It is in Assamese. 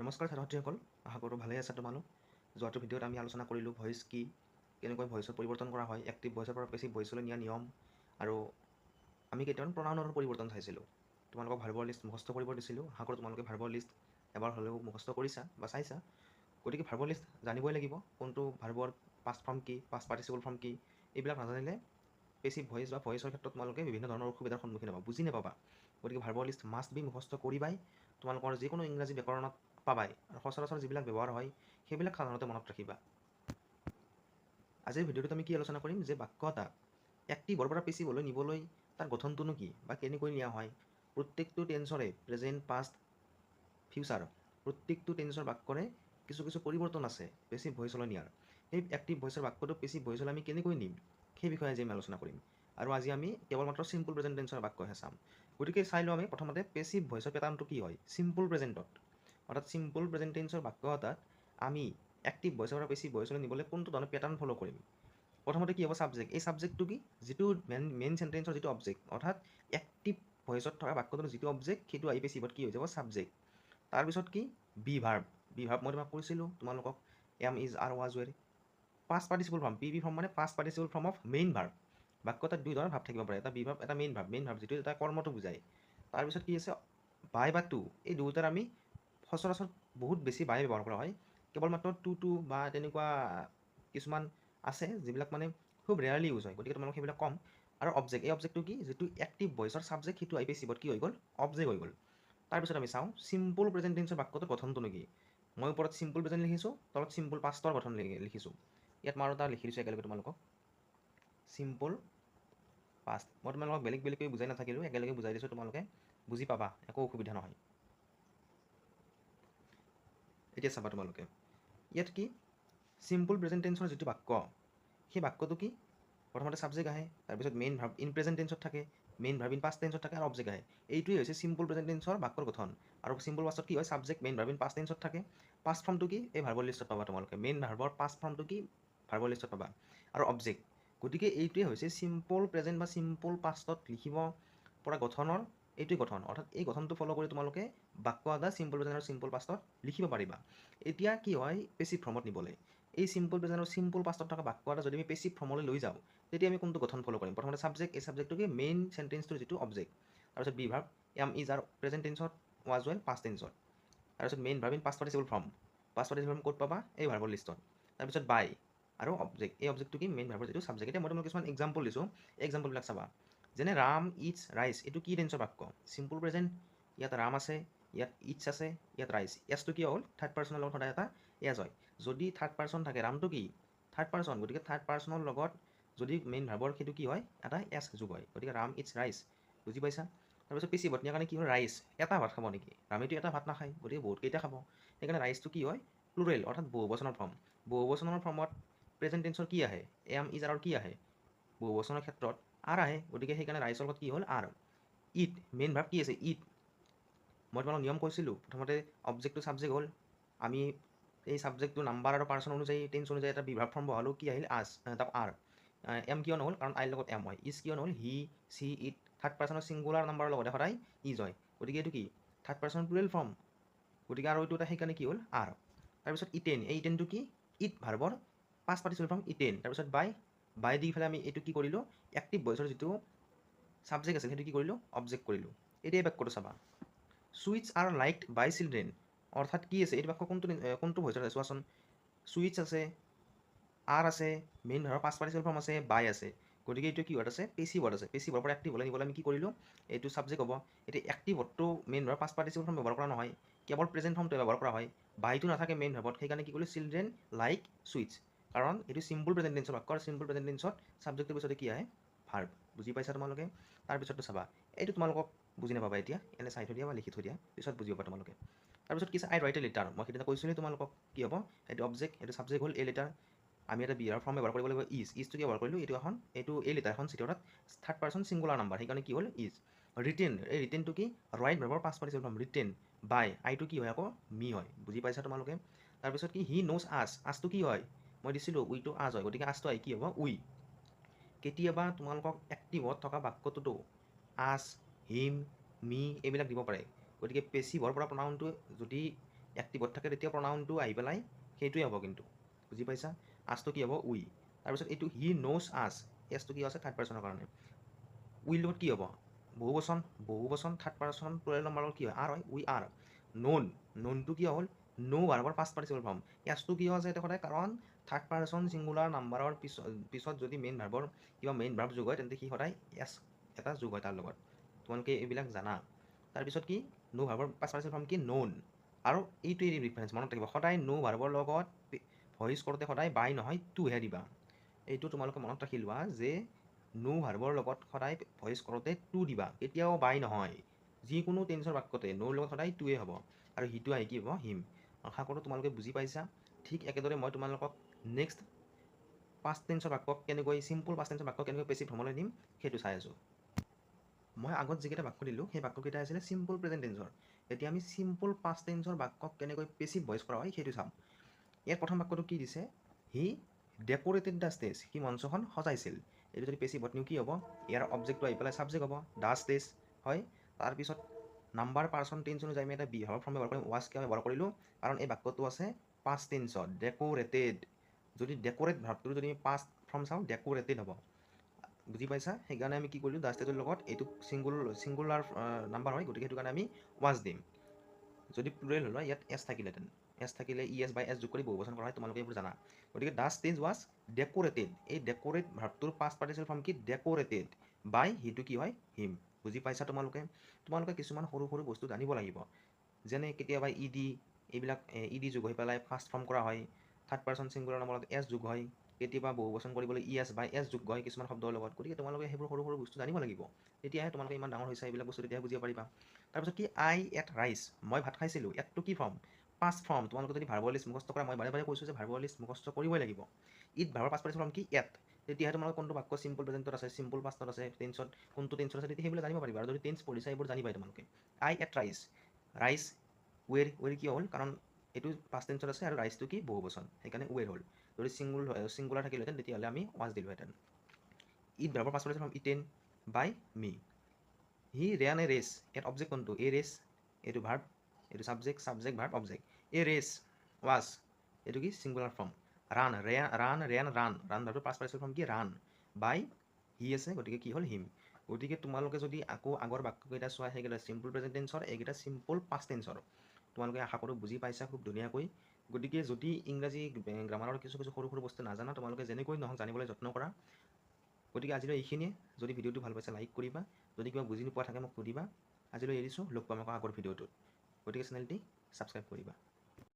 নমস্কাৰ ছাত্ৰ-ছাত্ৰীসকল, আশা কৰোঁ ভালেই আছা তোমালোক। যোৱাটো ভিডিঅ'ত আমি আলোচনা কৰিলোঁ ভইচ কি, কেনেকৈ ভইচত পৰিৱৰ্তন কৰা হয়, এক্টিভ ভইচৰ পৰা পেছিভ ভইচলৈ নিয়া নিয়ম, আৰু আমি কেইটামান প্ৰনাউনৰ পৰিৱৰ্তন চাইছিলোঁ। তোমালোকক ভাৰ্বৰ লিষ্ট মুখস্থ কৰিব দিছিলোঁ। আশা কৰোঁ তোমালোকে ভাৰ্বৰ লিষ্ট এবাৰ হ'লেও মুখস্থ কৰিছা বা চাইছা। গতিকে ভাৰ্বৰ লিষ্ট জানিবই লাগিব, কোনটো ভাৰ্বৰ পাষ্ট ফৰ্ম কি, পাষ্ট পাৰ্টিচিপল ফৰ্ম কি। এইবিলাক নাজানিলে পেছিভ ভইচ বা ভইচৰ ক্ষেত্ৰত তোমালোকে বিভিন্ন ধৰণৰ অসুবিধাৰ সন্মুখীন হ'বা, বুজি নাপাবা। গতিকে ভাৰ্বৰ লিষ্ট মাষ্ট বি মুখস্থ কৰিবাই। তোমালোকৰ যিকোনো ইংৰাজী ব্যাকৰণত পাবাই, আৰু সচৰাচৰ যিবিলাক ব্যৱহাৰ হয় সেইবিলাক সাধাৰণতে মনত ৰাখিবা। আজিৰ ভিডিঅ'টোত আমি কি আলোচনা কৰিম যে বাক্য এটা এক্টিভৰ পৰা পেছিভলৈ নিবলৈ তাৰ গঠনটোনো কি বা কেনেকৈ নিয়া হয়। প্ৰত্যেকটো টেন্সৰে প্ৰেজেণ্ট, পাষ্ট, ফিউচাৰ প্ৰত্যেকটো টেন্সৰ বাক্যৰে কিছু কিছু পৰিৱৰ্তন আছে পেছিভ ভইচলৈ নিয়াৰ। সেই এক্টিভ ভইচৰ বাক্যটো পেছিভ ভইচলৈ আমি কেনেকৈ নিম সেই বিষয়ে আজি আমি আলোচনা কৰিম। আৰু আজি আমি কেৱল মাত্ৰ চিম্পল প্ৰেজেণ্ট টেন্সৰ বাক্যহে চাম। গতিকে চাই লওঁ আমি প্ৰথমতে পেছিভ ভইচৰ পেটাৰ্ণটো কি হয় চিম্পল প্ৰেজেণ্টত। অৰ্থাৎ চিম্পল প্ৰেজেণ্ট টেন্সৰ বাক্য এটাত আমি এক্টিভ ভইচৰ পৰা পেছিভ ভইচলৈ নিবলৈ কোনটো ধৰণৰ পেটাৰ্ণ ফ'ল' কৰিম। প্ৰথমতে কি হ'ব ছাবজেক্ট। এই ছাবজেক্টটো কি যিটো মেইন চেণ্টেন্সৰ যিটো অবজেক্ট, অৰ্থাৎ এক্টিভ ভইচত থকা বাক্যটোৰ যিটো অবজেক্ট সেইটো আহি পেছিভত কি হৈ যাব ছাবজেক্ট। তাৰপিছত কি বি ভাৰ্ব। বি ভাৰ্ব মই তোমাক কৈছিলোঁ তোমালোকক am is are was were. Past participle form, P V form মানে past participle form of main verb. বাক্য এটাত দুই ধৰণৰ ভাৱ থাকিব পাৰে, এটা বি ভাৰ্ব এটা মেইন ভাৰ্ব। মেইন ভাৰ্ব যিটো এটা কৰ্মটো বুজায়। তাৰপিছত কি আছে বাই বা টু। এই দুয়োটাৰ আমি সচৰাচৰ বহুত বেছি বাই ব্যৱহাৰ কৰা হয়, কেৱল মাত্ৰ টু বা তেনেকুৱা কিছুমান আছে যিবিলাক মানে খুব ৰেয়াৰলি ইউজ হয়, গতিকে তোমালোক সেইবিলাক কম। আৰু অবজেক্ট, এই অবজেক্টটো কি যিটো এক্টিভ ভইচৰ ছাবজেক্ট সেইটো আহি পেছিভত কি হৈ গ'ল অবজেক্ট হৈ গ'ল। তাৰপিছত আমি চাওঁ চিম্পল প্ৰেজেণ্ট টেন্সৰ বাক্যটোৰ গঠনটো নেকি। মই ওপৰত চিম্পল প্ৰেজেণ্ট লিখিছোঁ, তলত চিম্পল পাষ্টৰ গঠন লিখিছোঁ। ইয়াত মই আৰু এটা লিখি দিছোঁ একেলগে তোমালোকক চিম্পল পাষ্ট। মই তোমালোকক বেলেগ বেলেগকৈ বুজাই নাথাকিলোঁ, একেলগে বুজাই দিছোঁ, তোমালোকে বুজি পাবা, একো অসুবিধা নহয়। এতিয়া চাবা তোমালোকে ইয়াত কি চিম্পল প্ৰেজেণ্ট টেন্সৰ যিটো বাক্য সেই বাক্যটো কি প্ৰথমতে ছাবজেক্ট আহে, তাৰপিছত মেইন ভাৰ্ব ইন প্ৰেজেণ্ট টেন্সত থাকে, মেইন ভাৰ্ব ইন পাষ্ট টেন্সত থাকে আৰু অবজেক্ট আহে। এইটোৱে হৈছে চিম্পল প্ৰেজেণ্ট টেন্সৰ বাক্যৰ গঠন। আৰু চিম্পল পাষ্টত কি হয় subject main verb in past টেন্সত থাকে। পাষ্ট ফৰ্মটো কি এই ভাৰ্বৰ লিষ্টত পাবা তোমালোকে। মেইন ভাৰ্বৰ পাষ্ট ফৰ্মটো কি ভাৰ্বৰ লিষ্টত পাবা আৰু অবজেক্ট। গতিকে এইটোৱে হৈছে চিম্পল প্ৰেজেণ্ট বা চিম্পল পাষ্টত লিখিব পৰা গঠনৰ এইটোৱে গঠন। অৰ্থাৎ এই গঠনটো ফ'ল' কৰি তোমালোকে বাক্য এটা চিম্পল প্ৰেজেণ্ট আৰু চিম্পল পাষ্টত লিখিব পাৰিবা। এতিয়া কি হয় পেছিভ ফৰ্মত নিবলৈ এই চিম্পল প্ৰেজেণ্ট আৰু চিম্পল পাষ্টত থকা বাক্য এটা যদি আমি পেছিভ ফৰ্মলৈ লৈ যাওঁ তেতিয়া আমি কোনটো গঠন ফ'ল' কৰিম। প্ৰথমতে ছাবজেক্ট, এই ছাবজেক্টটো কি মেইন চেণ্টেন্সটোৰ যিটো অবজেক্ট। তাৰপিছত be verb am is are present টেন্সত, ৱাজ ৱেল পাষ্ট টেন্সত। তাৰপিছত main verb in past participle form. Past participle form ক'ত পাবা এই ভাৰ্বৰ লিষ্টত। তাৰপিছত বাই আৰু অবজেক্ট, এই অবজেক্টটো কি মেইন ভাৰ্বৰ যিটো ছাবজেক্ট। এতিয়া মই তোমাক কিছুমান এক্সাম্পল দিছোঁ, এই এক্সাম্পলবিলাক চাবা। যেনে ৰাম ইটছ ৰাইচ, এইটো কি টেন্সৰ বাক্য চিম্পল প্ৰেজেণ্ট। ইয়াত ৰাম আছে, ইয়াত ইটছ আছে, ইয়াত ৰাইচ। এছটো কি হ'ল থাৰ্ড পাৰ্চনৰ লগত সদায় এটা এজ হয়। যদি থাৰ্ড পাৰ্চন থাকে ৰামটো কি থাৰ্ড পাৰ্চন, গতিকে থাৰ্ড পাৰ্চনৰ লগত যদি মেইন ভাৰ্বৰ সেইটো কি হয় এটা এছ যোগ হয়, গতিকে ৰাম ইটছ ৰাইচ। বুজি পাইছা। তাৰপিছত পেছিভত নিয়াৰ কাৰণে কি হয় ৰাইচ এটা ভাত খাব নেকি, ৰামেতো এটা ভাত নাখায়, গতিকে বহুতকেইটা খাব। সেইকাৰণে ৰাইচটো কি হয় প্লুৰেল, অৰ্থাৎ বহুবচনৰ ফৰ্ম। বহুবচনৰ ফৰ্মত প্ৰেজেণ্ট টেন্সৰ কি আহে এম ইজ আৰৰ কি আহে বহুবচনৰ ক্ষেত্ৰত আৰ আহে, গতিকে সেইকাৰণে ৰাইচৰ লগত কি হ'ল আৰ। ইট মেইন ভাৰ্ব কি আছে ইট। মই তোমালোকক নিয়ম কৈছিলোঁ প্ৰথমতে অবজেক্টটো ছাবজেক্ট হ'ল, আমি এই ছাবজেক্টটো নাম্বাৰ আৰু পাৰ্চন অনুযায়ী টেন্স অনুযায়ী এটা বিভাৰ্ব ফৰ্ম বহালোঁ, কি আহিল আছ তাক আৰ। এম কিয় নহ'ল কাৰণ আইৰ লগত এম হয়। ইজ কিয় নহ'ল হি চি ইট থাৰ্ড পাৰ্চনৰ ছিংগুলাৰ নাম্বাৰৰ লগতে সদায় ইজ হয়, গতিকে এইটো কি থাৰ্ড পাৰ্চন প্লুৰেল ফৰ্ম, গতিকে আৰু এইটো এটা সেইকাৰণে কি হ'ল আৰ। তাৰপিছত ইটেন, এই ইটেনটো কি ইট ভাৰ্বৰ পাষ্ট পাৰ্টিচিপল ফৰ্ম ইটেন। তাৰপিছত বাই দি পেলাই আমি এইটো কি কৰিলোঁ এক্টিভ ভইচৰ যিটো ছাবজেক্ট আছিল সেইটো কি কৰিলোঁ অবজেক্ট কৰিলোঁ। এতিয়া এই বাক্যটো চাবা চুইটছ আৰ লাইকড বাই চিলড্ৰেন। অৰ্থাৎ কি আছে এইটো বাক্য কোনটো ভইচত আছে চোৱাচোন। চুইটছ আছে, আৰ আছে, মেইন ভাৰ্বৰ পাষ্ট পাৰ্টিচিপল ফৰ্ম আছে, বাই আছে, গতিকে এইটো কি ৱৰ্ড আছে পেছিভ ৱৰ্ড আছে। পেছিভৰ পৰা এক্টিভ হ'লে নিবলৈ আমি কি কৰিলোঁ এইটো ছাবজেক্ট হ'ব। এতিয়া এক্টিভ ৱৰ্ডটো মেইন ভাৰ্বৰ পাষ্ট পাৰ্টিচিপল ফৰ্ম ব্যৱহাৰ কৰা নহয়, কেৱল প্ৰেজেণ্ট ফৰ্মটো ব্যৱহাৰ কৰা হয়। বাইটো নাথাকে মেইন ভাৰ্বত, সেইকাৰণে কি কৰিলোঁ চিলড্ৰেন লাইক চুইটছ, কাৰণ এইটো চিম্পল প্ৰেজেণ্ট টেন্সৰ বাক্য আৰু চিম্পল প্ৰেজেণ্ট টেন্সত ছাবজেক্টৰ পিছতে কি আহে ভাৰ্ব। বুজি পাইছা তোমালোকে। তাৰপিছতটো চাবা এইটো তোমালোকক বুজি নাপাবা এতিয়া, এনে চাই থৈ দিয়া বা লিখি থৈ দিয়া, পিছত বুজি পাবা তোমালোকে। তাৰপিছত কি আছে আই ৰাইট এ লেটাৰ। মই সেইদিনা কৈছিলোঁ তোমালোকক কি হ'ব এইটো অবজেক্ট, এইটো ছাবজেক্ট হ'ল এ লেটাৰ। আমি এটা বিহাৰৰ ফৰ্ম ব্যৱহাৰ কৰিব লাগিব ইজটো কি ব্যৱহাৰ কৰিলোঁ এইটো এই লেটাৰ এখন চিটি, অৰ্থাৎ থাৰ্ড পাৰ্চন ছিংগুলাৰ নাম্বাৰ, সেইকাৰণে কি হ'ল ইজ। ৰিটেন, এই ৰিটেনটো কি ৰাইট ভাৰ্বৰ past participle form written. By আইটো কি হয় আকৌ মি হয়। বুজি পাইছা তোমালোকে। তাৰপিছত কি হি নোজ আছ, আছটো কি হয় মই দিছিলোঁ উইটো আজ হয়, গতিকে আছটো আহি কি হ'ব উই। কেতিয়াবা তোমালোকক এক্টিভত থকা বাক্যটোতো আছ, হিম, মি এইবিলাক দিব পাৰে, গতিকে পেছিভৰ পৰা প্ৰনাউনটো যদি এক্টিভত থাকে তেতিয়া প্ৰনাউনটো আহি পেলাই সেইটোৱে হ'ব কিন্তু বুজি পাইছা আছটো কি হ'ব উই তাৰপিছত এইটো হি ন'জ আছ এছটো কি আছে থাৰ্ড পাৰ্চনৰ কাৰণে উইৰ লগত কি হ'ব বহু বচন থাৰ্ড পাৰ্চন প্লুৰেল নম্বৰৰ কি হয় আৰ হয় উই আৰ নোনটো কি হ'ল নো ভাৰ্বৰ পাষ্ট পাৰ্টিচিপল ফৰ্ম এছটো কিয় আছে এতিয়া সদায় কাৰণ থাৰ্ড পাৰ্চন ছিংগুলাৰ নাম্বাৰৰ পিছত যদি মেইন ভাৰ্বৰ কিবা মেইন ভাৰ্ব যোগ হয় তেন্তে সি সদায় এছ এটা যোগ হয় তাৰ লগত তোমালোকে এইবিলাক জানা তাৰপিছত কি নো ভাৰ্বৰ পাষ্ট পাৰ্টিচিপল ফৰ্ম কি নোন আৰু এইটোৱে ৰিফাৰেঞ্চ মনত থাকিব সদায় নো ভাৰ্বৰ লগত ভইচ কৰোঁতে সদায় বাই নহয় টুহে দিবা এইটো তোমালোকে মনত ৰাখি লোৱা যে নো ভাৰ্বৰ লগত সদায় ভইচ কৰোঁতে টু দিবা কেতিয়াও বাই নহয় যিকোনো টেন্সৰ বাক্যতে নোৰ লগত সদায় টুৱে হ'ব আৰু সিটো আহি কি হ'ব হিম আশা কৰোঁ তোমালোকে বুজি পাইছা ঠিক একেদৰে মই তোমালোকক নেক্সট পাষ্ট টেন্সৰ বাক্য কেনেকৈ চিম্পল পাষ্ট টেন্সৰ বাক্য কেনেকৈ পেছিভ ফৰ্মলৈ দিম সেইটো চাই আছোঁ মই আগত যিকেইটা বাক্য দিলোঁ সেই বাক্যকেইটা আছিলে চিম্পল প্ৰেজেণ্ট টেন্সৰ এতিয়া আমি চিম্পল পাষ্ট টেন্সৰ বাক্যক কেনেকৈ পেছিভ ভইচ কৰা হয় সেইটো চাম ইয়াত প্ৰথম বাক্যটো কি দিছে হি ডেক'ৰেটেড দ্য ষ্টেজ সি মঞ্চখন সজাইছিল এইটো যদি পেছিভত নিওঁ কি হ'ব ইয়াৰ অবজেক্টটো আহি পেলাই ছাবজেক্ট হ'ব দ্য ষ্টেজ হয় তাৰপিছত নাম্বাৰ পাৰ্চন টেন্স অনুযায়ী আমি এটা বিহাৰৰ ফৰ্ম ব্যৱহাৰ কৰিম ৱাজ কিয় ব্যৱহাৰ কৰিলোঁ কাৰণ এই বাক্যটো আছে পাষ্ট টেন্সত ডেক'ৰেটেড যদি ডেক'ৰেট ভাৰ্বটো যদি আমি পাষ্ট ফৰ্ম চাওঁ ডেক'ৰেটেড হ'ব বুজি পাইছা সেইকাৰণে আমি কি কৰিলোঁ দ্য ষ্টেজৰ লগত এইটো ছিংগুলাৰ নাম্বাৰ হয় গতিকে সেইটো কাৰণে আমি ৱাজ দিম যদি প্লুৰেল হ'ল ইয়াত এছ থাকিলেহেঁতেন এছ থাকিলে ই এছ বাই এছ যোগ কৰি বহু বচন কৰা হয় তোমালোকে এইবোৰ জানা গতিকে দ্য ষ্টেজ ৱাজ ডেক'ৰেটেড এই ডেক'ৰেট ভাৰ্বটোৰ পাষ্ট পাৰ্টিচিপল ফৰ্ম কি ডেক'ৰেটেড বাই সিটো কি হয় হিম বুজি পাইছা তোমালোকে কিছুমান সৰু সৰু বস্তু জানিব লাগিব যেনে কেতিয়াবা এইবিলাক ই ডি যোগ হৈ পেলাই ফাৰ্ষ্ট ফৰ্ম কৰা হয় থাৰ্ড পাৰ্চন ছিংগুলাৰ নম্বৰত এছ যোগ হয় কেতিয়াবা বহু বচন কৰিবলৈ ই এছ বাই এছ যোগ হয় কিছুমান শব্দৰ লগত গতিকে তোমালোকে সেইবোৰ সৰু সৰু বস্তু জানিব লাগিব তেতিয়াহে তোমালোকে ইমান ডাঙৰ হৈছে এইবিলাক বস্তু তেতিয়াহে বুজিব পাৰিবা তাৰপিছত কি আই এট ৰাইচ মই ভাত খাইছিলোঁ এটটো কি ফৰ্ম পাষ্ট ফৰ্ম তোমালোকে যদি ভাৰ্বৰ লিষ্ট মুখস্থ কৰা মই বাৰে বাৰে কৈছোঁ যে ভাৰ্বৰ লিষ্ট মুখস্থ কৰিবই লাগিব ইট ভাৰ্বৰ পাষ্ট পাৰ্টিচিপল ফৰ্ম কি এট তেতিয়াহে তোমালোকে কোনটো বাক্য চিম্পল প্ৰেজেণ্টত আছে চিম্পল পাষ্টত আছে টেন্সত কোনটো টেন্সত আছে তেতিয়া সেইবিলাক জানিব পাৰিবা আৰু যদি টেন্স পঢ়িছা এইবোৰ জানিবাই তোমালোকে আই এট ৰাইচ ৱেৰ কিয় হ'ল কাৰণ এইটো পাষ্ট টেন্সত আছে আৰু ৰাইচটো কি বহু বচন সেইকাৰণে ৱেৰ হ'ল যদি ছিংগুলাৰ থাকিলেহেঁতেন তেতিয়াহ'লে আমি ৱাজ দিলোঁহেঁতেন ইট ভাৰ্বৰ past participle form eaten by me he ran a race ইয়াত অবজেক্ট কোনটো এ ৰেচ এইটো ভাৰ্ব এইটো subject verb object a race was এইটো কি ছিংগুলাৰ ফৰ্ম ৰান ভাৰ্বটোৰ পাষ্ট পাৰ্টিচিপল ফৰ্ম কি ৰান বাই হি আছে গতিকে কি হ'ল হিম গতিকে তোমালোকে যদি আকৌ আগৰ বাক্যকেইটা চোৱা সেইকেইটা চিম্পল প্ৰেজেণ্ট টেন্সৰ এইকেইটা চিম্পল পাষ্ট টেন্সৰ তোমালোকে আশা কৰোঁ বুজি পাইছা খুব ধুনীয়াকৈ গতিকে যদি ইংৰাজী গ্ৰামাৰৰ কিছু সৰু সৰু বস্তু নাজানা তোমালোকে যেনেকৈ নহওক জানিবলৈ যত্ন কৰা গতিকে আজিলৈ এইখিনিয়ে যদি ভিডিঅ'টো ভাল পাইছে লাইক কৰিবা যদি কিবা বুজি নোপোৱা থাকে মোক সুধিবা আজিলৈ এৰিছোঁ লগ পাম আকৌ আগৰ ভিডিঅ'টোত গতিকে চেনেলটি ছাবস্ক্ৰাইব কৰিবা